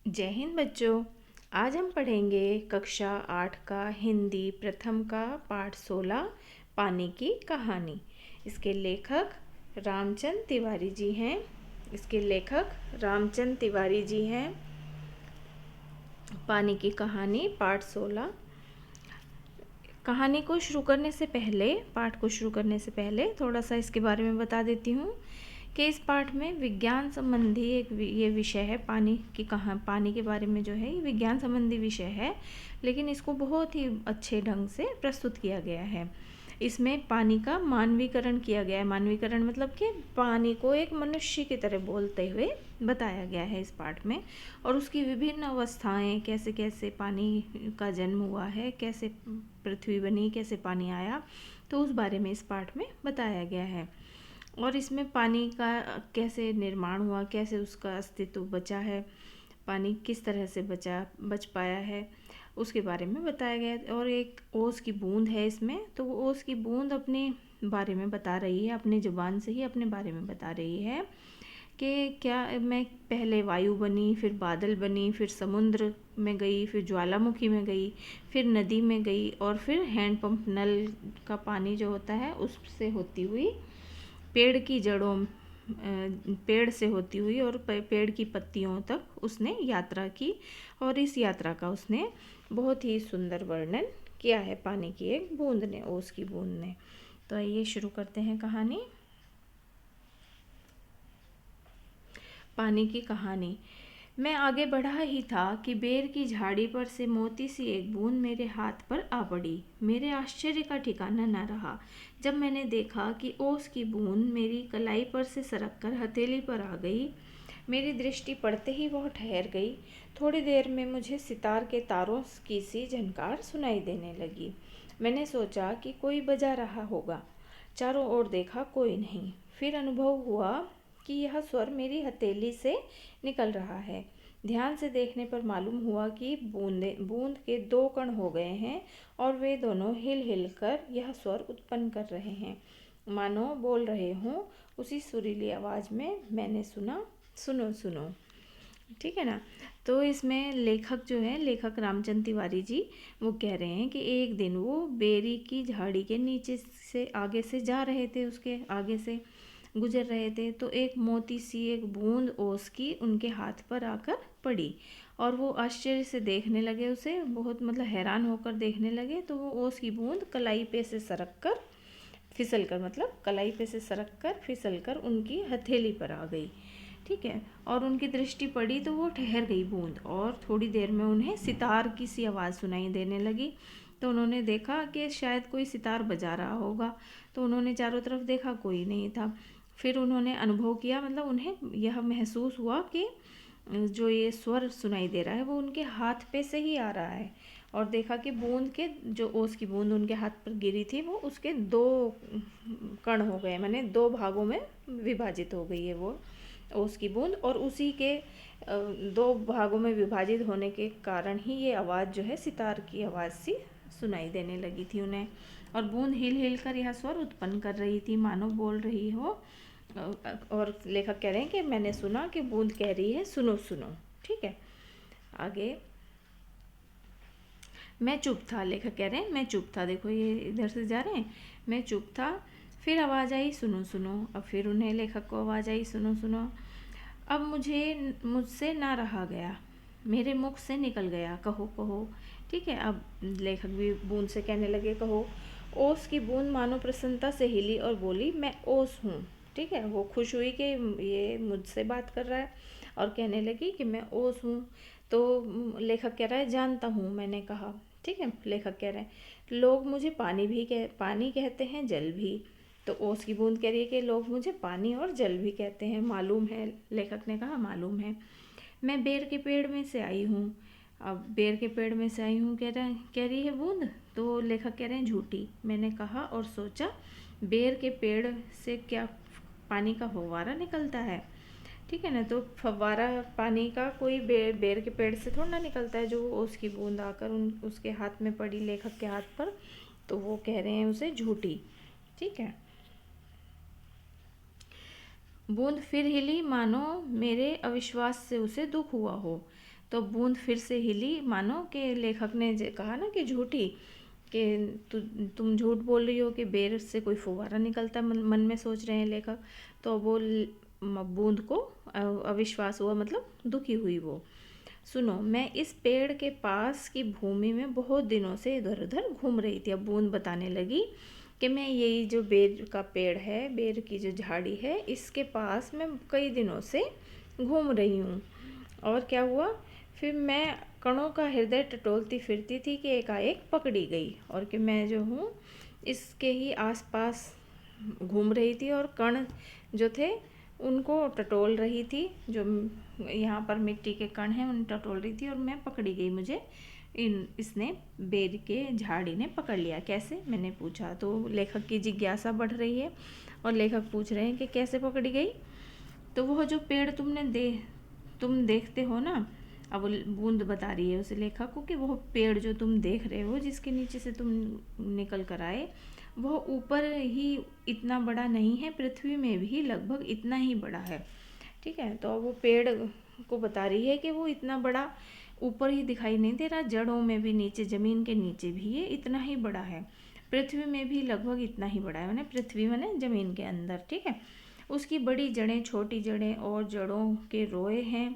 जय हिंद बच्चों। आज हम पढ़ेंगे कक्षा 8 का हिंदी प्रथम का पाठ 16 पानी की कहानी। इसके लेखक रामचंद्र तिवारी जी हैं। पानी की कहानी पाठ 16। पाठ को शुरू करने से पहले थोड़ा सा इसके बारे में बता देती हूँ कि इस पाठ में विज्ञान संबंधी ये विषय है। पानी के बारे में जो है ये विज्ञान संबंधी विषय है, लेकिन इसको बहुत ही अच्छे ढंग से प्रस्तुत किया गया है। इसमें पानी का मानवीकरण किया गया है। मानवीकरण मतलब कि पानी को एक मनुष्य की तरह बोलते हुए बताया गया है इस पाठ में, और उसकी विभिन्न अवस्थाएं, कैसे कैसे पानी का जन्म हुआ है, कैसे पृथ्वी बनी, कैसे पानी आया, तो उस बारे में इस पाठ में बताया गया है। और इसमें पानी का कैसे निर्माण हुआ, कैसे उसका अस्तित्व बचा है, पानी किस तरह से बच पाया है, उसके बारे में बताया गया है। और एक ओस की बूंद है इसमें, तो वो ओस की बूंद अपने बारे में बता रही है, अपनी ज़ुबान से ही अपने बारे में बता रही है कि क्या मैं पहले वायु बनी, फिर बादल बनी, फिर समुद्र में गई, फिर ज्वालामुखी में गई, फिर नदी में गई, और फिर हैंडपम्प नल का पानी जो होता है उससे होती हुई पेड़ से होती हुई और पेड़ की पत्तियों तक उसने यात्रा की। और इस यात्रा का उसने बहुत ही सुंदर वर्णन किया है पानी की एक बूंद ने, ओस की बूंद ने। तो आइए शुरू करते हैं कहानी। पानी की कहानी। मैं आगे बढ़ा ही था कि बेर की झाड़ी पर से मोती सी एक बूंद मेरे हाथ पर आ पड़ी। मेरे आश्चर्य का ठिकाना न रहा जब मैंने देखा कि ओस की बूंद मेरी कलाई पर से सरक कर हथेली पर आ गई। मेरी दृष्टि पड़ते ही वह ठहर गई। थोड़ी देर में मुझे सितार के तारों की सी झनकार सुनाई देने लगी। मैंने सोचा कि कोई बजा रहा होगा। चारों ओर देखा, कोई नहीं। फिर अनुभव हुआ कि यह स्वर मेरी हथेली से निकल रहा है। ध्यान से देखने पर मालूम हुआ कि बूंद के दो कण हो गए हैं और वे दोनों हिल हिल कर यह स्वर उत्पन्न कर रहे हैं, मानो बोल रहे हों। उसी सुरीली आवाज़ में मैंने सुना, सुनो सुनो। ठीक है ना। तो इसमें लेखक रामचंद्र तिवारी जी वो कह रहे हैं कि एक दिन वो बेरी की झाड़ी के नीचे से आगे से जा रहे थे, उसके आगे से गुजर रहे थे, तो एक मोती सी एक बूंद ओस की उनके हाथ पर आकर पड़ी। और वो आश्चर्य से देखने लगे उसे, बहुत मतलब हैरान होकर देखने लगे। तो वो ओस की बूंद कलाई पे से सरक कर फिसल कर उनकी हथेली पर आ गई। ठीक है। और उनकी दृष्टि पड़ी तो वो ठहर गई बूंद, और थोड़ी देर में उन्हें सितार की सी आवाज़ सुनाई देने लगी। तो उन्होंने देखा कि शायद कोई सितार बजा रहा होगा। तो उन्होंने चारों तरफ देखा, कोई नहीं था। फिर उन्होंने अनुभव किया, मतलब उन्हें यह महसूस हुआ कि जो ये स्वर सुनाई दे रहा है वो उनके हाथ पे से ही आ रहा है। और देखा कि बूंद के जो ओस की बूंद उनके हाथ पर गिरी थी वो उसके दो कण हो गए, माने दो भागों में विभाजित हो गई है वो ओस की बूंद। और उसी के दो भागों में विभाजित होने के कारण ही ये आवाज़ जो है सितार की आवाज़ सी सुनाई देने लगी थी उन्हें। और बूंद हिल हिल कर यह स्वर उत्पन्न कर रही थी, मानो बोल रही हो। और लेखक कह रहे हैं कि मैंने सुना कि बूंद कह रही है, सुनो सुनो। ठीक है। आगे, मैं चुप था। लेखक कह रहे हैं मैं चुप था। देखो ये इधर से जा रहे हैं, मैं चुप था। फिर आवाज़ आई, सुनो सुनो। अब फिर उन्हें लेखक को आवाज़ आई, सुनो सुनो। अब मुझसे ना रहा गया, मेरे मुख से निकल गया, कहो कहो। ठीक है। अब लेखक भी बूंद से कहने लगे, कहो। ओस की बूंद मानो प्रसन्नता से हिली और बोली, मैं ओस हूँ। ठीक है। वो खुश हुई कि ये मुझसे बात कर रहा है, और कहने लगी कि मैं ओस हूँ। तो लेखक कह रहा है, जानता हूँ, मैंने कहा। ठीक है। लेखक कह रहे हैं, लोग मुझे पानी कहते हैं, जल भी। तो ओस की बूंद कह रही है कि लोग मुझे पानी और जल भी कहते हैं, मालूम है। लेखक ने कहा, मालूम है। मैं बेर के पेड़ में से आई हूँ। अब बेर के पेड़ में से आई हूँ कह रही है बूंद। तो लेखक कह रहे हैं, झूठी। मैंने कहा और सोचा, बेर के पेड़ से क्या पानी का फव्वारा निकलता है? ठीक है ना। तो फव्वारा पानी का कोई बेर के पेड़ से थोड़ा ना निकलता है। जो उसकी बूंद आकर उसके हाथ में पड़ी, लेखक के हाथ पर, तो वो कह रहे हैं उसे झूठी। ठीक है। बूंद फिर हिली मानो मेरे अविश्वास से उसे दुख हुआ हो। तो बूंद फिर से हिली मानो कि लेखक ने कहा ना कि झूठी, कि तुम झूठ बोल रही हो कि बेर से कोई फुवारा निकलता है, मन में सोच रहे हैं लेखक। तो वो बूंद को अविश्वास हुआ, मतलब दुखी हुई वो। सुनो, मैं इस पेड़ के पास की भूमि में बहुत दिनों से इधर उधर घूम रही थी। अब बूंद बताने लगी कि मैं यही जो बेर का पेड़ है, बेर की जो झाड़ी है, इसके पास मैं कई दिनों से घूम रही हूँ। और क्या हुआ, फिर मैं कणों का हृदय टटोलती फिरती थी कि एकाएक पकड़ी गई, और कि मैं जो हूँ इसके ही आसपास घूम रही थी और कण जो थे उनको टटोल रही थी, जो यहाँ पर मिट्टी के कण हैं उन टटोल रही थी, और मैं पकड़ी गई। मुझे इसने बेर के झाड़ी ने पकड़ लिया। कैसे, मैंने पूछा। तो लेखक की जिज्ञासा बढ़ रही है और लेखक पूछ रहे हैं कि कैसे पकड़ी गई। तो वह जो पेड़ तुम देखते हो ना, अब वो बूंद बता रही है उस लेखक को कि वह पेड़ जो तुम देख रहे हो, जिसके नीचे से तुम निकल कर आए, वह ऊपर ही इतना बड़ा नहीं है, पृथ्वी में भी लगभग इतना ही बड़ा है। ठीक है, तो अब वो पेड़ को बता रही है कि वो इतना बड़ा ऊपर ही दिखाई नहीं दे रहा, जड़ों में भी, नीचे ज़मीन के नीचे भी ये इतना ही बड़ा है, पृथ्वी में भी लगभग इतना ही बड़ा है, मैंने पृथ्वी मैंने ज़मीन के अंदर। ठीक है, उसकी बड़ी जड़ें, छोटी जड़ें और जड़ों के रोए हैं।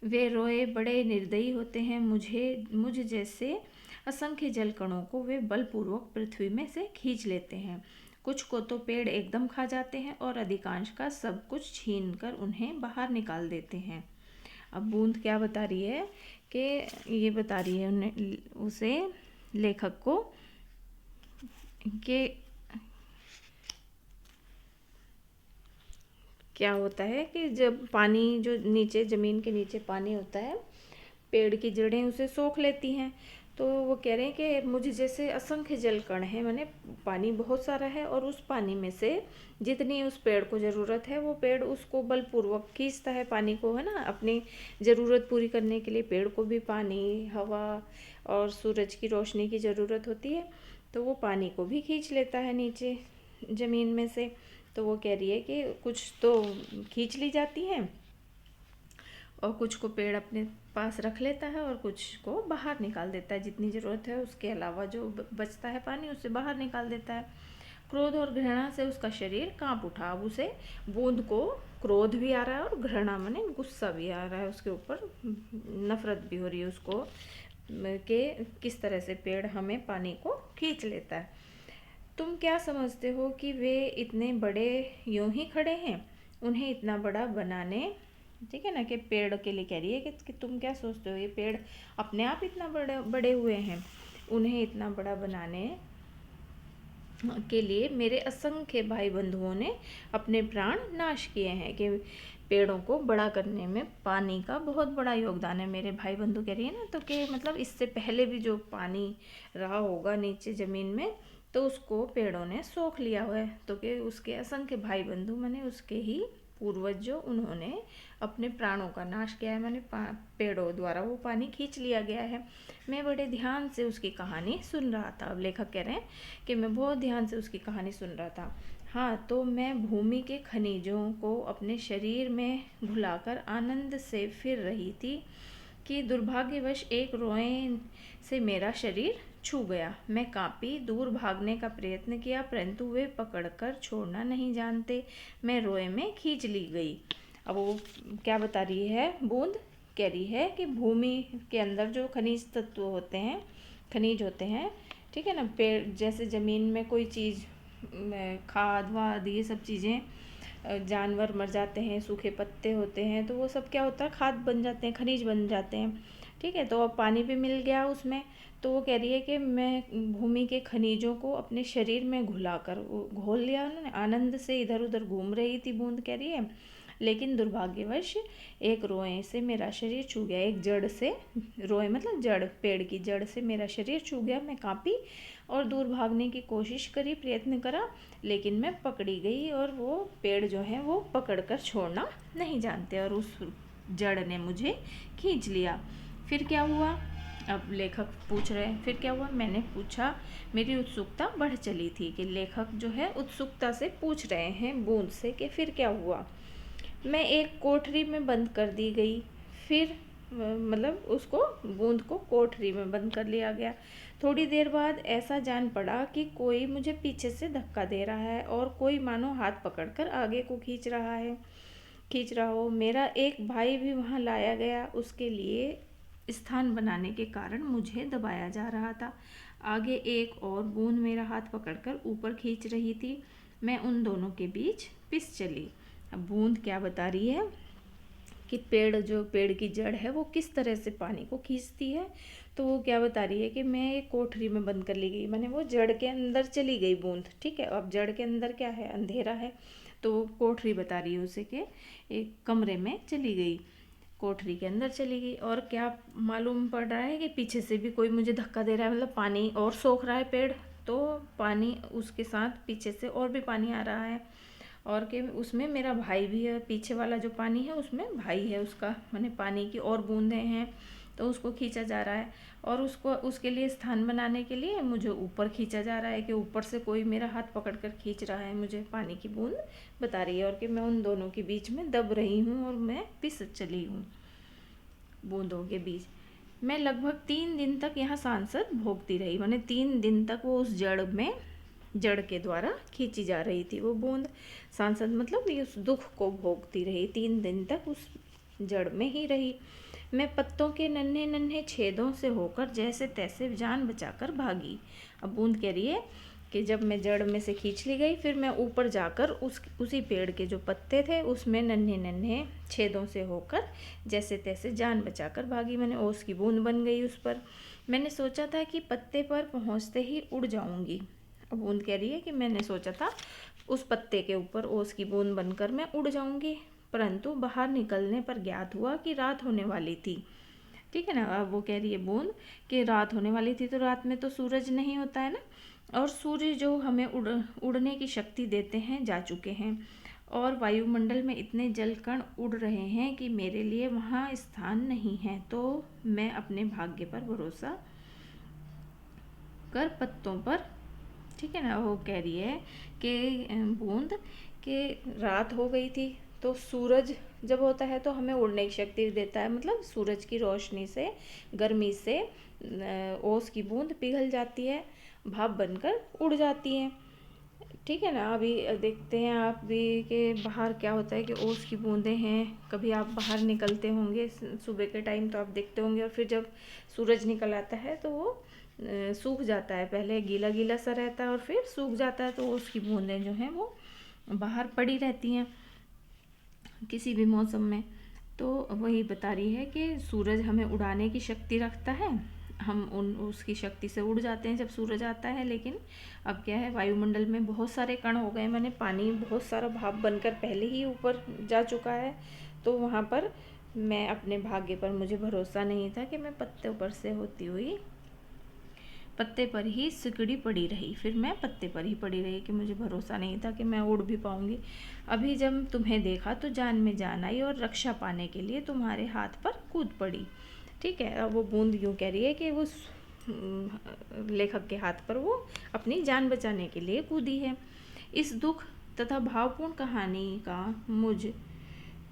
वे रोए बड़े निर्दयी होते हैं, मुझ जैसे असंख्य जल कणों को वे बलपूर्वक पृथ्वी में से खींच लेते हैं। कुछ को तो पेड़ एकदम खा जाते हैं और अधिकांश का सब कुछ छीन कर उन्हें बाहर निकाल देते हैं। अब बूंद क्या बता रही है कि ये बता रही है उन्हें, उसे लेखक को, कि क्या होता है कि जब पानी, जो नीचे ज़मीन के नीचे पानी होता है, पेड़ की जड़ें उसे सोख लेती हैं। तो वो कह रहे हैं कि मुझ जैसे असंख्य जल कण हैं, माने पानी बहुत सारा है, और उस पानी में से जितनी उस पेड़ को ज़रूरत है, वो पेड़ उसको बलपूर्वक खींचता है पानी को, है ना, अपनी ज़रूरत पूरी करने के लिए पेड़ को भी पानी, हवा और सूरज की रोशनी की ज़रूरत होती है, तो वो पानी को भी खींच लेता है नीचे ज़मीन में से। तो वो कह रही है कि कुछ तो खींच ली जाती हैं और कुछ को पेड़ अपने पास रख लेता है और कुछ को बाहर निकाल देता है, जितनी ज़रूरत है उसके अलावा जो बचता है पानी उसे बाहर निकाल देता है। क्रोध और घृणा से उसका शरीर कांप उठा। अब उसे, बूंद को क्रोध भी आ रहा है और घृणा माने गुस्सा भी आ रहा है, उसके ऊपर नफरत भी हो रही है उसको कि किस तरह से पेड़ हमें पानी को खींच लेता है। तुम क्या समझते हो कि वे इतने बड़े यूं ही खड़े हैं, उन्हें इतना बड़ा बनाने, ठीक है ना, कि पेड़ के लिए कह रही है कि तुम क्या सोचते हो ये पेड़ अपने आप इतना बड़े बड़े हुए हैं, उन्हें इतना बड़ा बनाने के लिए मेरे असंख्य भाई बंधुओं ने अपने प्राण नाश किए हैं। कि पेड़ों को बड़ा करने में पानी का बहुत बड़ा योगदान है, मेरे भाई बंधु कह रही है ना, तो कि मतलब इससे पहले भी जो पानी रहा होगा नीचे ज़मीन में, तो उसको पेड़ों ने सोख लिया हुआ है। तो कि उसके असंख्य भाई बंधु माने उसके ही पूर्वज जो, उन्होंने अपने प्राणों का नाश किया है, मैंने पेड़ों द्वारा वो पानी खींच लिया गया है। मैं बड़े ध्यान से उसकी कहानी सुन रहा था। अब लेखक कह रहे हैं कि मैं बहुत ध्यान से उसकी कहानी सुन रहा था। हाँ, तो मैं भूमि के खनिजों को अपने शरीर में घुलाकर आनंद से फिर रही थी कि दुर्भाग्यवश एक रोए से मेरा शरीर छू गया। मैं कांपी, दूर भागने का प्रयत्न किया, परंतु वे पकड़कर छोड़ना नहीं जानते। मैं रोए में खींच ली गई। अब वो क्या बता रही है, बूंद कह रही है कि भूमि के अंदर जो खनिज तत्व होते हैं, खनिज होते हैं, ठीक है ना, पेड़ जैसे ज़मीन में कोई चीज़, खाद वाद, ये सब चीज़ें, जानवर मर जाते हैं, सूखे पत्ते होते हैं, तो वो सब क्या होता है, खाद बन जाते हैं, खनिज बन जाते हैं। ठीक है, तो अब पानी भी मिल गया उसमें। तो वो कह रही है कि मैं भूमि के खनिजों को अपने शरीर में घुलाकर, घोल लिया उन्होंने, आनंद से इधर उधर घूम रही थी, बूंद कह रही है। लेकिन दुर्भाग्यवश एक रोए से मेरा शरीर छू गया, एक जड़ से, रोए मतलब जड़, पेड़ की जड़ से मेरा शरीर छू गया। मैं कांपी और दूर भागने की कोशिश करी, प्रयत्न करा, लेकिन मैं पकड़ी गई, और वो पेड़ जो है वो पकड़कर छोड़ना नहीं जानते, और उस जड़ ने मुझे खींच लिया। फिर क्या हुआ, अब लेखक पूछ रहे हैं फिर क्या हुआ, मैंने पूछा। मेरी उत्सुकता बढ़ चली थी कि लेखक जो है उत्सुकता से पूछ रहे हैं बूंद से कि फिर क्या हुआ। मैं एक कोठरी में बंद कर दी गई। फिर मतलब उसको बूंद को कोठरी में बंद कर लिया गया। थोड़ी देर बाद ऐसा जान पड़ा कि कोई मुझे पीछे से धक्का दे रहा है और कोई मानो हाथ पकड़कर आगे को खींच रहा हो। मेरा एक भाई भी वहाँ लाया गया। उसके लिए स्थान बनाने के कारण मुझे दबाया जा रहा था। आगे एक और बूंद मेरा हाथ पकड़कर ऊपर खींच रही थी। मैं उन दोनों के बीच पिस चली। अब बूंद क्या बता रही है कि पेड़ की जड़ है वो किस तरह से पानी को खींचती है। तो वो क्या बता रही है कि मैं एक कोठरी में बंद कर ली गई, मैंने वो जड़ के अंदर चली गई बूंद। ठीक है, अब जड़ के अंदर क्या है, अंधेरा है, तो वो कोठरी बता रही है उसे कि एक कमरे में चली गई, कोठरी के अंदर चली गई। और क्या मालूम पड़ रहा है कि पीछे से भी कोई मुझे धक्का दे रहा है, मतलब पानी और सोख रहा है पेड़, तो पानी उसके साथ पीछे से और भी पानी आ रहा है। और कि उसमें मेरा भाई भी है, पीछे वाला जो पानी है उसमें भाई है उसका, माने पानी की और बूंदें हैं, तो उसको खींचा जा रहा है। और उसके लिए स्थान बनाने के लिए मुझे ऊपर खींचा जा रहा है कि ऊपर से कोई मेरा हाथ पकड़कर खींच रहा है, मुझे पानी की बूंद बता रही है। और कि मैं उन दोनों के बीच में दब रही हूँ और मैं पिस चली हूँ बूंदों के बीच। मैं लगभग 3 दिन तक यहाँ सांसद भोगती रही, माने 3 दिन तक वो उस जड़ के द्वारा खींची जा रही थी वो बूंद। सांसद मतलब ये उस दुख को भोगती रही, 3 दिन तक उस जड़ में ही रही। मैं पत्तों के नन्हे नन्हे छेदों से होकर जैसे तैसे जान बचाकर भागी। अब बूंद कह रही है कि जब मैं जड़ में से खींच ली गई, फिर मैं ऊपर जाकर उसी पेड़ के जो पत्ते थे उसमें नन्हे नन्हे छेदों से होकर जैसे तैसे जान बचाकर भागी। मैंने ओस की बूंद बन गई उस पर। मैंने सोचा था कि पत्ते पर पहुंचते ही उड़ जाऊंगी। अब बूंद कह रही है कि मैंने सोचा था उस पत्ते के ऊपर ओस की बूंद बनकर मैं उड़ जाऊंगी, परंतु बाहर निकलने पर ज्ञात हुआ कि रात होने वाली थी। ठीक है ना, अब वो कह रही है बूंद कि रात होने वाली थी, तो रात में तो सूरज नहीं होता है ना, और सूर्य जो हमें उड़ने की शक्ति देते हैं जा चुके हैं, और वायुमंडल में इतने जल कण उड़ रहे हैं कि मेरे लिए वहाँ स्थान नहीं है। तो मैं अपने भाग्य पर भरोसा कर पत्तों पर, ठीक है ना, वो कह रही है कि बूंद कि रात हो गई थी, तो सूरज जब होता है तो हमें उड़ने की शक्ति देता है, मतलब सूरज की रोशनी से, गर्मी से ओस की बूंद पिघल जाती है, भाप बनकर उड़ जाती है। ठीक है ना, अभी देखते हैं आप भी कि बाहर क्या होता है कि ओस की बूंदें हैं। कभी आप बाहर निकलते होंगे सुबह के टाइम, तो आप देखते होंगे, और फिर जब सूरज निकल आता है तो वो सूख जाता है, पहले गीला गीला सा रहता है और फिर सूख जाता है, तो ओस की बूंदें जो हैं वो बाहर पड़ी रहती हैं किसी भी मौसम में। तो वही बता रही है कि सूरज हमें उड़ाने की शक्ति रखता है, हम उसकी शक्ति से उड़ जाते हैं जब सूरज आता है। लेकिन अब क्या है, वायुमंडल में बहुत सारे कण हो गए, मैंने पानी बहुत सारा भाप बनकर पहले ही ऊपर जा चुका है, तो वहाँ पर मैं अपने भाग्य पर मुझे भरोसा नहीं था कि मैं पत्ते पर से होती हुई पत्ते पर ही सिकड़ी पड़ी रही। फिर मैं पत्ते पर ही पड़ी रही कि मुझे भरोसा नहीं था कि मैं उड़ भी पाऊंगी। अभी जब तुम्हें देखा तो जान में जान आई और रक्षा पाने के लिए तुम्हारे हाथ पर कूद पड़ी। ठीक है, अब वो बूंद यूँ कह रही है कि वो लेखक के हाथ पर वो अपनी जान बचाने के लिए कूदी है। इस दुख तथा भावपूर्ण कहानी का मुझ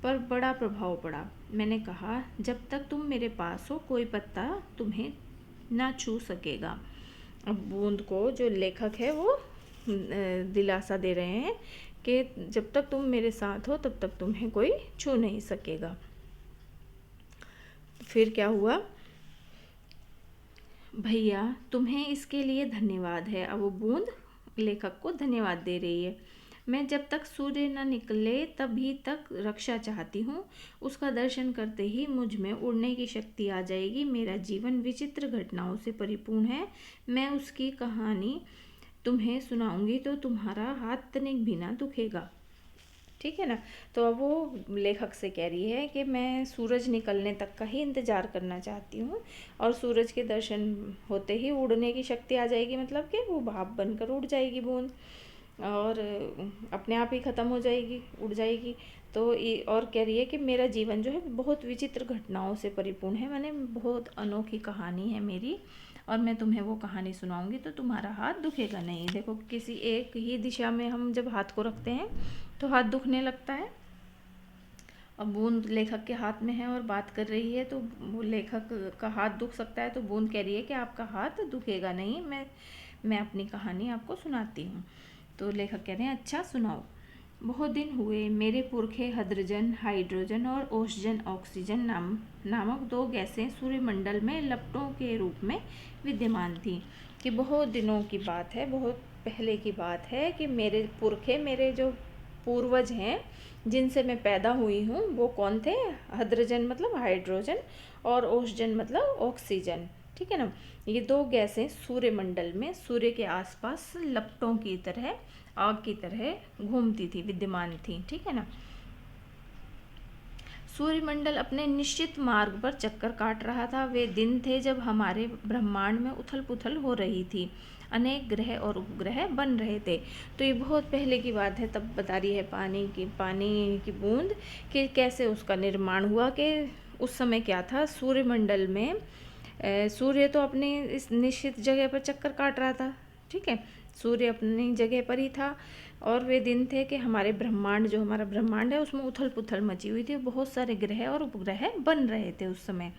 पर बड़ा प्रभाव पड़ा। मैंने कहा, जब तक तुम मेरे पास हो कोई पत्ता तुम्हें ना छू सकेगा। अब बूंद को जो लेखक है वो दिलासा दे रहे हैं कि जब तक तुम मेरे साथ हो तब तक तुम्हें कोई छू नहीं सकेगा। फिर क्या हुआ, भैया तुम्हें इसके लिए धन्यवाद है। अब वो बूंद लेखक को धन्यवाद दे रही है। मैं जब तक सूर्य न निकले तभी तक रक्षा चाहती हूँ, उसका दर्शन करते ही मुझ में उड़ने की शक्ति आ जाएगी। मेरा जीवन विचित्र घटनाओं से परिपूर्ण है, मैं उसकी कहानी तुम्हें सुनाऊंगी तो तुम्हारा हाथ तनिक भी ना दुखेगा। ठीक है ना, तो अब वो लेखक से कह रही है कि मैं सूरज निकलने तक का ही इंतज़ार करना चाहती हूँ, और सूरज के दर्शन होते ही उड़ने की शक्ति आ जाएगी, मतलब कि वो भाप बनकर उड़ जाएगी बूंद और अपने आप ही ख़त्म हो जाएगी, उड़ जाएगी। तो ये और कह रही है कि मेरा जीवन जो है बहुत विचित्र घटनाओं से परिपूर्ण है, मैंने बहुत अनोखी कहानी है मेरी, और मैं तुम्हें वो कहानी सुनाऊंगी तो तुम्हारा हाथ दुखेगा नहीं। देखो, किसी एक ही दिशा में हम जब हाथ को रखते हैं तो हाथ दुखने लगता है। अब बूंद लेखक के हाथ में है और बात कर रही है, तो वो लेखक का हाथ दुख सकता है, तो बूंद कह रही है कि आपका हाथ दुखेगा नहीं, मैं अपनी कहानी आपको सुनाती हूँ। तो लेखक कह रहे हैं, अच्छा सुनाओ। बहुत दिन हुए मेरे पुरखे हाइड्रोजन हाइड्रोजन और ओसजन ऑक्सीजन नामक दो गैसें सूर्यमंडल में लपटों के रूप में विद्यमान थीं। कि बहुत दिनों की बात है, बहुत पहले की बात है कि मेरे पुरखे, मेरे जो पूर्वज हैं जिनसे मैं पैदा हुई हूँ, वो कौन थे? हाइड्रोजन मतलब हाइड्रोजन और ओसजन मतलब ऑक्सीजन। ठीक है ना। ये दो गैसें सूर्यमंडल में सूर्य के आसपास लपटों की तरह, आग की तरह घूमती थी, विद्यमान थी। ठीक है ना। सूर्यमंडल अपने निश्चित मार्ग पर चक्कर काट रहा था। वे दिन थे जब हमारे ब्रह्मांड में उथल पुथल हो रही थी, अनेक ग्रह और उपग्रह बन रहे थे। तो ये बहुत पहले की बात है, तब बता रही है पानी की बूंद कि कैसे उसका निर्माण हुआ। कि उस समय क्या था सूर्यमंडल में, सूर्य तो अपनी इस निश्चित जगह पर चक्कर काट रहा था। ठीक है, सूर्य अपनी जगह पर ही था, और वे दिन थे कि हमारे ब्रह्मांड, जो हमारा ब्रह्मांड है, उसमें उथल पुथल मची हुई थी। बहुत सारे ग्रह और उपग्रह बन रहे थे उस समय।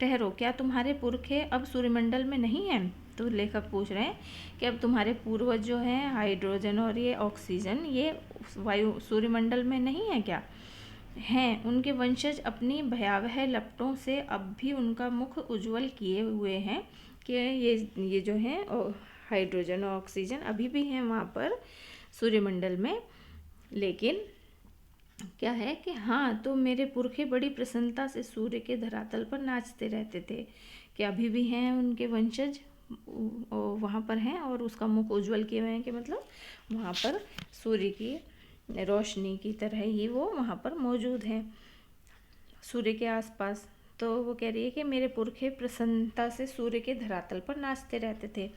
ठहरो, क्या तुम्हारे पुरखे अब सूर्यमंडल में नहीं हैं? तो लेखक पूछ रहे हैं कि अब तुम्हारे पूर्वज जो हैं हाइड्रोजन और ये ऑक्सीजन, ये वायु सूर्यमंडल में नहीं है क्या? हैं। उनके वंशज अपनी भयावह लपटों से अब भी उनका मुख उज्जवल किए हुए हैं। कि ये जो हैं हाइड्रोजन और ऑक्सीजन अभी भी हैं वहाँ पर सूर्यमंडल में। लेकिन क्या है कि हाँ, तो मेरे पुरखे बड़ी प्रसन्नता से सूर्य के धरातल पर नाचते रहते थे। कि अभी भी हैं उनके वंशज वहाँ पर हैं, और उसका मुख उज्जवल किए हुए हैं, कि मतलब वहाँ पर सूर्य की रोशनी की तरह ही वो वहाँ पर मौजूद हैं सूर्य के आसपास। तो वो कह रही है कि मेरे पुरखे प्रसन्नता से सूर्य के धरातल पर नाचते रहते थे।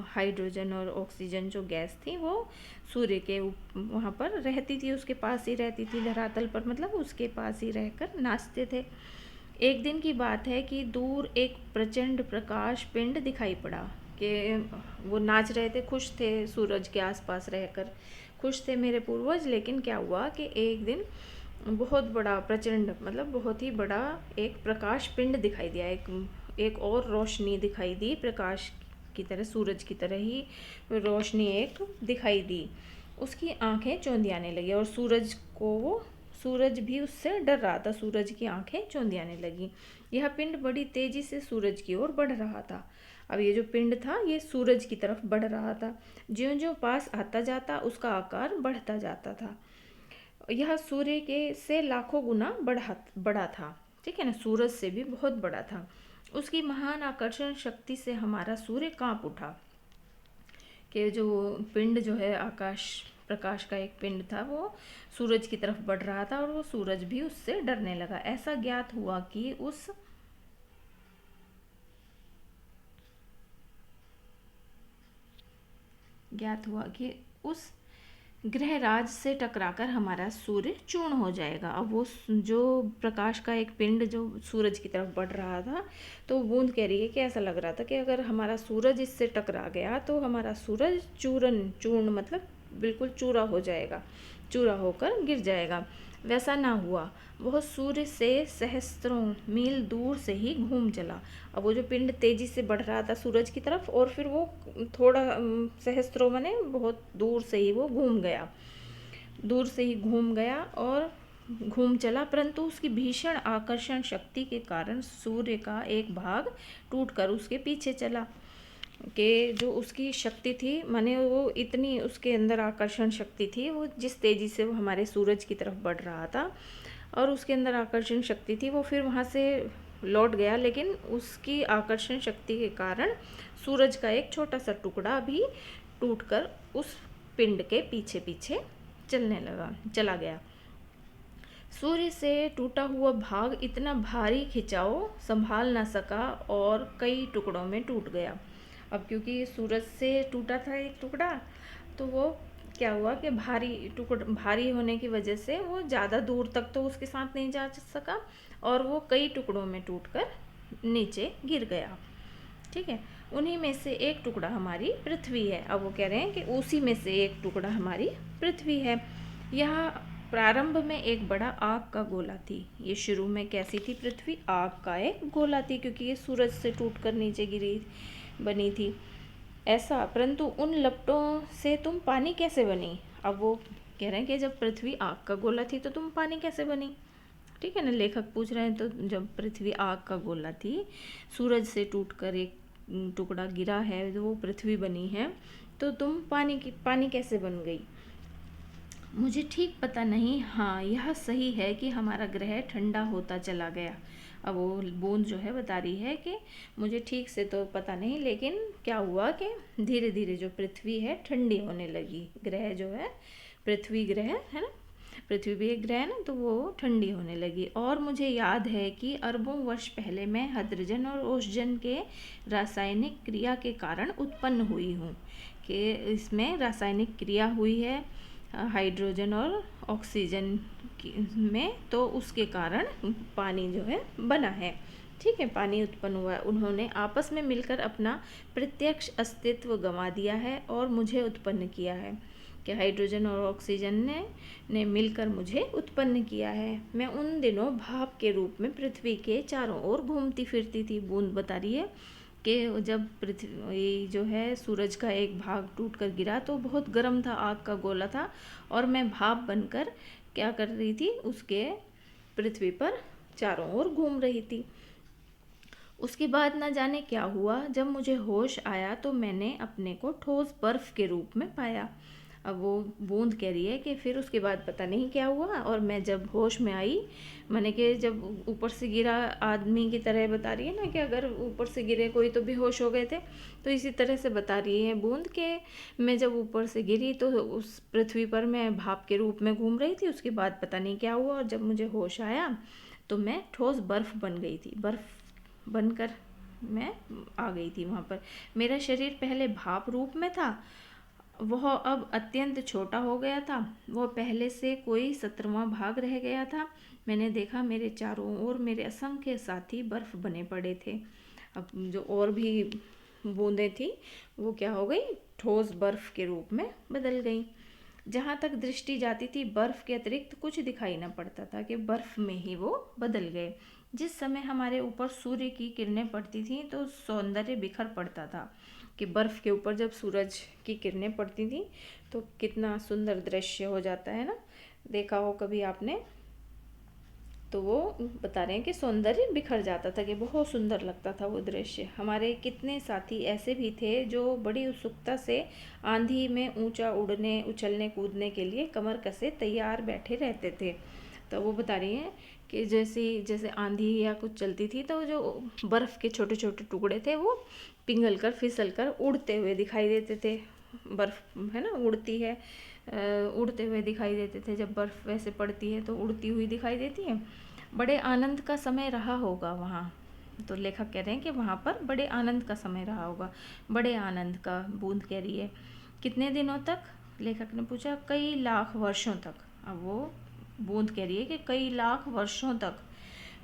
हाइड्रोजन और ऑक्सीजन जो गैस थी वो सूर्य के वहाँ पर रहती थी, उसके पास ही रहती थी धरातल पर, मतलब उसके पास ही रहकर नाचते थे। एक दिन की बात है कि दूर एक प्रचंड प्रकाश पिंड दिखाई पड़ा। कि वो नाच रहे थे, खुश थे, सूरज के आसपास रहकर खुश थे मेरे पूर्वज। लेकिन क्या हुआ कि एक दिन बहुत बड़ा प्रचंड मतलब बहुत ही बड़ा एक प्रकाश पिंड दिखाई दिया, एक और रोशनी दिखाई दी, प्रकाश की तरह, सूरज की तरह ही रोशनी एक दिखाई दी। उसकी आंखें चौंधियाने लगी, और सूरज भी उससे डर रहा था। सूरज की आंखें चौंधियाने लगी। यह पिंड बड़ी तेजी से सूरज की ओर बढ़ रहा था। अब ये जो पिंड था ये सूरज की तरफ बढ़ रहा था। ज्यों ज्यों पास आता जाता उसका आकार बढ़ता जाता था। यह सूर्य के से लाखों गुना बड़ा था। ठीक है ना, सूरज से भी बहुत बड़ा था। उसकी महान आकर्षण शक्ति से हमारा सूर्य कांप उठा। कि जो पिंड जो है, प्रकाश का एक पिंड था, वो सूरज की तरफ बढ़ रहा था, और वो सूरज भी उससे डरने लगा। ऐसा ज्ञात हुआ कि उस ग्रहराज से टकराकर हमारा सूर्य चूर्ण हो जाएगा। अब वो जो प्रकाश का एक पिंड जो सूरज की तरफ बढ़ रहा था, तो बूंद कह रही है कि ऐसा लग रहा था कि अगर हमारा सूरज इससे टकरा गया तो हमारा सूरज चूर्ण मतलब बिल्कुल चूरा हो जाएगा, चूरा होकर गिर जाएगा। वैसा ना हुआ। वह सूर्य से सहस्त्रों मील दूर से ही घूम चला। अब वो जो पिंड तेजी से बढ़ रहा था सूरज की तरफ, और फिर वो थोड़ा सहस्त्रों माने बहुत दूर से ही वो घूम गया और घूम चला। परंतु उसकी भीषण आकर्षण शक्ति के कारण सूर्य का एक भाग टूटकर उसके पीछे चला। कि जो उसकी शक्ति थी, माने वो इतनी उसके अंदर आकर्षण शक्ति थी, वो जिस तेज़ी से वो हमारे सूरज की तरफ बढ़ रहा था और उसके अंदर आकर्षण शक्ति थी, वो फिर वहाँ से लौट गया। लेकिन उसकी आकर्षण शक्ति के कारण सूरज का एक छोटा सा टुकड़ा भी टूटकर उस पिंड के पीछे पीछे चला गया। सूर्य से टूटा हुआ भाग इतना भारी खिंचाव संभाल ना सका और कई टुकड़ों में टूट गया। अब क्योंकि सूरज से टूटा था एक टुकड़ा, तो वो क्या हुआ कि भारी होने की वजह से वो ज़्यादा दूर तक तो उसके साथ नहीं जा सका और वो कई टुकड़ों में टूटकर नीचे गिर गया। ठीक है, उन्हीं में से एक टुकड़ा हमारी पृथ्वी है। अब वो कह रहे हैं कि उसी में से एक टुकड़ा हमारी पृथ्वी है। यह प्रारंभ में एक बड़ा आग का गोला थी। ये शुरू में कैसी थी पृथ्वी? आग का एक गोला थी, क्योंकि ये सूरज से टूटकर नीचे गिरी बनी थी ऐसा। परंतु उन लपटों से तुम पानी कैसे बनी? अब वो कह रहे हैं कि जब पृथ्वी आग का गोला थी तो तुम पानी कैसे बनी? ठीक है ना, लेखक पूछ रहे हैं। तो जब पृथ्वी आग का गोला थी, सूरज से टूटकर एक टुकड़ा गिरा है, जो वो पृथ्वी बनी है, तो तुम पानी कैसे बन गई? मुझे ठीक पता नहीं। हाँ, यह सही है कि हमारा ग्रह ठंडा होता चला गया। अब वो बूंद जो है बता रही है कि मुझे ठीक से तो पता नहीं, लेकिन क्या हुआ कि धीरे धीरे जो पृथ्वी है ठंडी होने लगी। ग्रह जो है, पृथ्वी ग्रह है ना, पृथ्वी भी एक ग्रह है ना, तो वो ठंडी होने लगी। और मुझे याद है कि अरबों वर्ष पहले मैं हाइड्रोजन और ओजोन के रासायनिक क्रिया के कारण उत्पन्न हुई हूँ। कि इसमें रासायनिक क्रिया हुई है हाइड्रोजन और ऑक्सीजन में, तो उसके कारण पानी जो है बना है। ठीक है, पानी उत्पन्न हुआ है। उन्होंने आपस में मिलकर अपना प्रत्यक्ष अस्तित्व गंवा दिया है और मुझे उत्पन्न किया है। कि हाइड्रोजन और ऑक्सीजन ने मिलकर मुझे उत्पन्न किया है। मैं उन दिनों भाप के रूप में पृथ्वी के चारों ओर घूमती फिरती थी। बूंद बता रही है कि जब पृथ्वी जो है सूरज का एक भाग टूटकर गिरा तो बहुत गर्म था, आग का गोला था, और मैं भाप बनकर क्या कर रही थी, उसके पृथ्वी पर चारों ओर घूम रही थी। उसके बाद ना जाने क्या हुआ, जब मुझे होश आया तो मैंने अपने को ठोस बर्फ के रूप में पाया। अब वो बूंद कह रही है कि फिर उसके बाद पता नहीं क्या हुआ, और मैं जब होश में आई, मैंने कि जब ऊपर से गिरा आदमी की तरह बता रही है ना, कि अगर ऊपर से गिरे कोई तो बेहोश हो गए थे, तो इसी तरह से बता रही है बूंद के मैं जब ऊपर से गिरी तो उस पृथ्वी पर मैं भाप के रूप में घूम रही थी। उसके बाद पता नहीं क्या हुआ, और जब मुझे होश आया तो मैं ठोस बर्फ़ बन गई थी। बर्फ़ बनकर मैं आ गई थी वहाँ पर। मेरा शरीर पहले भाप रूप में था, वह अब अत्यंत छोटा हो गया था। वह पहले से कोई 17वां भाग रह गया था। मैंने देखा मेरे चारों ओर मेरे असंख्य साथी बर्फ बने पड़े थे। अब जो और भी बूंदें थी वो क्या हो गई, ठोस बर्फ के रूप में बदल गई। जहाँ तक दृष्टि जाती थी बर्फ के अतिरिक्त कुछ दिखाई न पड़ता था, कि बर्फ में ही वो बदल गए। जिस समय हमारे ऊपर सूर्य की किरणें पड़ती थीं तो सौंदर्य बिखर पड़ता था। कि बर्फ़ के ऊपर जब सूरज की किरणें पड़ती थी तो कितना सुंदर दृश्य हो जाता है ना, देखा हो कभी आपने। तो वो बता रहे हैं कि सौंदर्य बिखर जाता था, कि बहुत सुंदर लगता था वो दृश्य। हमारे कितने साथी ऐसे भी थे जो बड़ी उत्सुकता से आंधी में ऊंचा उड़ने, उछलने कूदने के लिए कमर कसे तैयार बैठे रहते थे। तो वो बता रही हैं कि जैसे आंधी या कुछ चलती थी तो जो बर्फ़ के छोटे छोटे टुकड़े थे वो पिघल कर फिसल कर उड़ते हुए दिखाई देते थे। बर्फ़ है ना, उड़ती है, उड़ते हुए दिखाई देते थे। जब बर्फ़ वैसे पड़ती है तो उड़ती हुई दिखाई देती है। बड़े आनंद का समय रहा होगा वहाँ। तो लेखक कह रहे हैं कि वहाँ पर बड़े आनंद का समय रहा होगा। बड़े आनंद का, बूंद कह रही है। कितने दिनों तक? लेखक ने पूछा। कई लाख वर्षों तक। अब वो बूंद कह रही है कि कई लाख वर्षों तक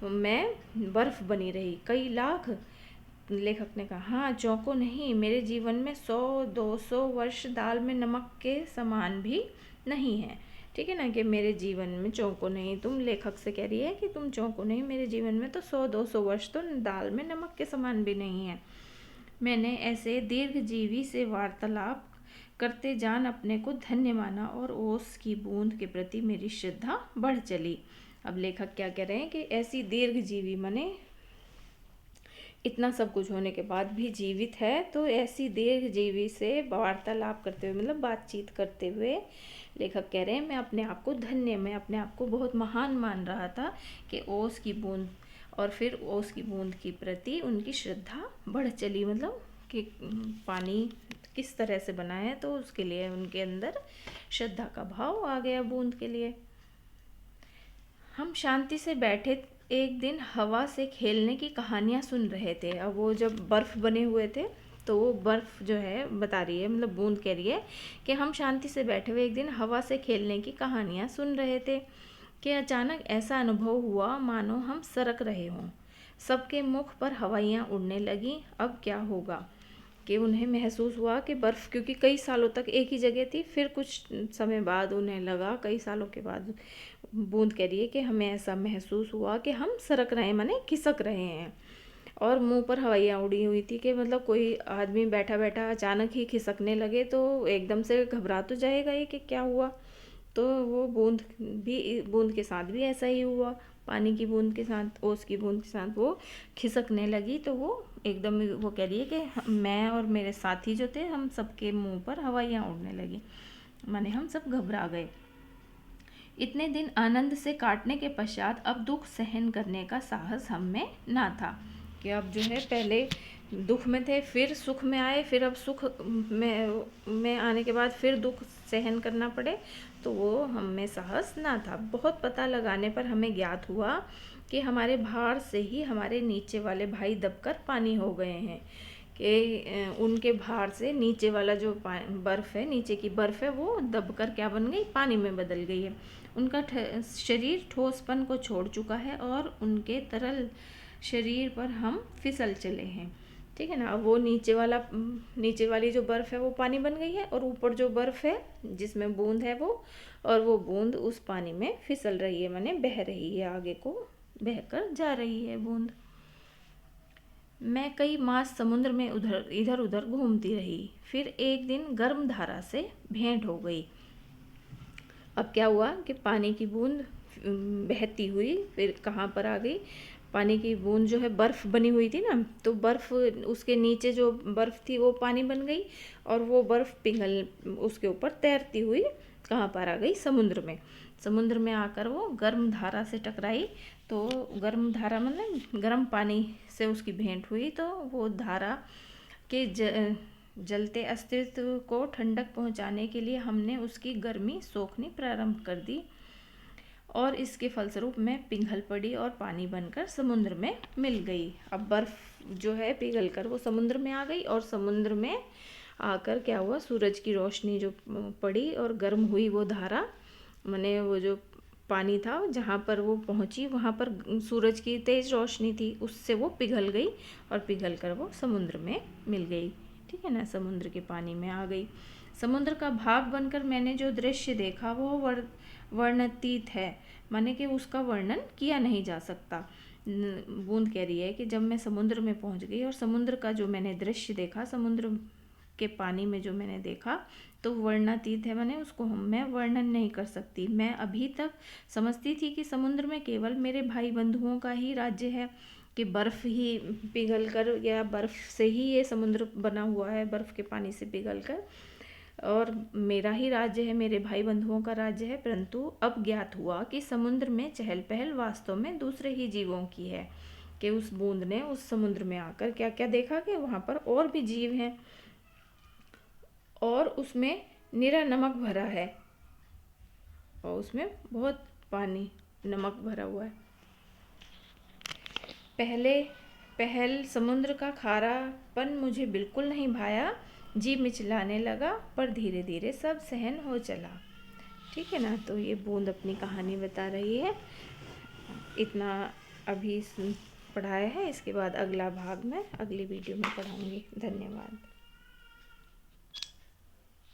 मैं बर्फ़ बनी रही। कई लाख? लेखक ने कहा हाँ, चौंको नहीं, मेरे जीवन में 100-200 वर्ष दाल में नमक के समान भी नहीं है। ठीक है ना, कि मेरे जीवन में चौंको नहीं। तुम लेखक से कह रही है कि तुम चौंको नहीं, मेरे जीवन में तो 100-200 वर्ष तो दाल में नमक के समान भी नहीं है। मैंने ऐसे दीर्घजीवी से वार्तालाप करते जान अपने को धन्य माना और ओस की बूंद के प्रति मेरी श्रद्धा बढ़ चली। अब लेखक क्या कह रहे हैं कि ऐसी दीर्घजीवी माने इतना सब कुछ होने के बाद भी जीवित है, तो ऐसी दीर्घजीवी से वार्तालाप करते हुए, मतलब बातचीत करते हुए, लेखक कह रहे हैं मैं अपने आप को धन्य, मैं अपने आप को बहुत महान मान रहा था कि ओस की बूंद, और फिर ओस की बूंद की प्रति उनकी श्रद्धा बढ़ चली। मतलब कि पानी किस तरह से बना है, तो उसके लिए उनके अंदर श्रद्धा का भाव आ गया बूंद के लिए। हम शांति से बैठे एक दिन हवा से खेलने की कहानियाँ सुन रहे थे। अब वो जब बर्फ़ बने हुए थे तो वो बर्फ़ जो है बता रही है, मतलब बूंद कह रही है कि हम शांति से बैठे हुए एक दिन हवा से खेलने की कहानियाँ सुन रहे थे कि अचानक ऐसा अनुभव हुआ मानो हम सरक रहे हों। सबके मुख पर हवाइयाँ उड़ने लगीं। अब क्या होगा? कि उन्हें महसूस हुआ कि बर्फ़, क्योंकि कई सालों तक एक ही जगह थी, फिर कुछ समय बाद उन्हें लगा, कई सालों के बाद बूंद कह रही है कि हमें ऐसा महसूस हुआ कि हम सरक रहे हैं, माने खिसक रहे हैं। और मुंह पर हवाइयाँ उड़ी हुई थी कि मतलब कोई आदमी बैठा बैठा अचानक ही खिसकने लगे तो एकदम से घबरा तो जाएगा ही कि क्या हुआ। तो वो बूंद के साथ भी ऐसा ही हुआ। पानी की बूंद के साथ, ओस की बूंद के साथ वो खिसकने लगी। तो वो एकदम, वो कह रही है कि मैं और मेरे साथी जो थे, हम सबके मुंह पर हवाइयाँ उड़ने लगी, माने हम सब घबरा गए। इतने दिन आनंद से काटने के पश्चात अब दुख सहन करने का साहस हम में ना था। कि अब जो है, पहले दुख में थे, फिर सुख में आए, फिर अब सुख में आने के बाद फिर दुख सहन करना पड़े, तो वो हम में साहस ना था। बहुत पता लगाने पर हमें ज्ञात हुआ कि हमारे भार से ही हमारे नीचे वाले भाई दबकर पानी हो गए हैं। कि उनके भार से नीचे वाला जो बर्फ़ है, नीचे की बर्फ़ है, वो दबकर क्या बन गई? पानी में बदल गई है। उनका शरीर ठोसपन को छोड़ चुका है और उनके तरल शरीर पर हम फिसल चले हैं। ठीक है ना। अब वो नीचे वाली जो बर्फ़ है वो पानी बन गई है, और ऊपर जो बर्फ़ है जिसमें बूंद है वो बूंद उस पानी में फिसल रही है, माने बह रही है, आगे को बहकर जा रही है बूंद। मैं कई मास समुद्र में इधर उधर घूमती रही। फिर एक दिन गर्म धारा से भेंट हो गई। अब क्या हुआ कि पानी की बूंद बहती हुई फिर कहाँ पर आ गई? पानी की बूंद जो है, बर्फ़ बनी हुई थी ना, तो बर्फ़, उसके नीचे जो बर्फ़ थी वो पानी बन गई, और वो बर्फ़ पिघल उसके ऊपर तैरती हुई कहाँ पर आ गई? समुद्र में। समुद्र में आकर वो गर्म धारा से टकराई। तो गर्म धारा मतलब गर्म पानी से उसकी भेंट हुई, तो वो धारा के जलते अस्तित्व को ठंडक पहुंचाने के लिए हमने उसकी गर्मी सोखनी प्रारंभ कर दी, और इसके फलस्वरूप मैं पिघल पड़ी और पानी बनकर समुद्र में मिल गई। अब बर्फ़ जो है पिघल कर वो समुद्र में आ गई, और समुद्र में आकर क्या हुआ? सूरज की रोशनी जो पड़ी और गर्म हुई वो धारा, माने वो जो पानी था जहाँ पर वो पहुँची, वहाँ पर सूरज की तेज़ रोशनी थी, उससे वो पिघल गई और पिघल कर वो समुद्र में मिल गई। ठीक है ना। समुद्र के पानी में आ गई। समुद्र का भाग बनकर मैंने जो दृश्य देखा वो वर्णनातीत है, माने कि उसका वर्णन किया नहीं जा सकता। बूंद कह रही है कि जब मैं समुद्र में पहुंच गई और समुद्र का जो मैंने दृश्य देखा, समुद्र के पानी में जो मैंने देखा, तो वर्णनातीत है, माने उसको मैं वर्णन नहीं कर सकती। मैं अभी तक समझती थी कि समुद्र में केवल मेरे भाई बंधुओं का ही राज्य है, कि बर्फ़ ही पिघल कर, या बर्फ़ से ही ये समुद्र बना हुआ है, बर्फ़ के पानी से पिघल कर, और मेरा ही राज्य है, मेरे भाई बंधुओं का राज्य है। परंतु अब ज्ञात हुआ कि समुद्र में चहल पहल वास्तव में दूसरे ही जीवों की है। कि उस बूंद ने उस समुद्र में आकर क्या क्या देखा कि वहाँ पर और भी जीव हैं, और उसमें निरा नमक भरा है, और उसमें बहुत पानी, नमक भरा हुआ है। पहल समुद्र का खारापन मुझे बिल्कुल नहीं भाया, जी मिचलाने लगा, पर धीरे धीरे सब सहन हो चला। ठीक है ना। तो ये बूंद अपनी कहानी बता रही है। इतना अभी पढ़ाया है, इसके बाद अगला भाग मैं अगली वीडियो में पढ़ाऊँगी। धन्यवाद।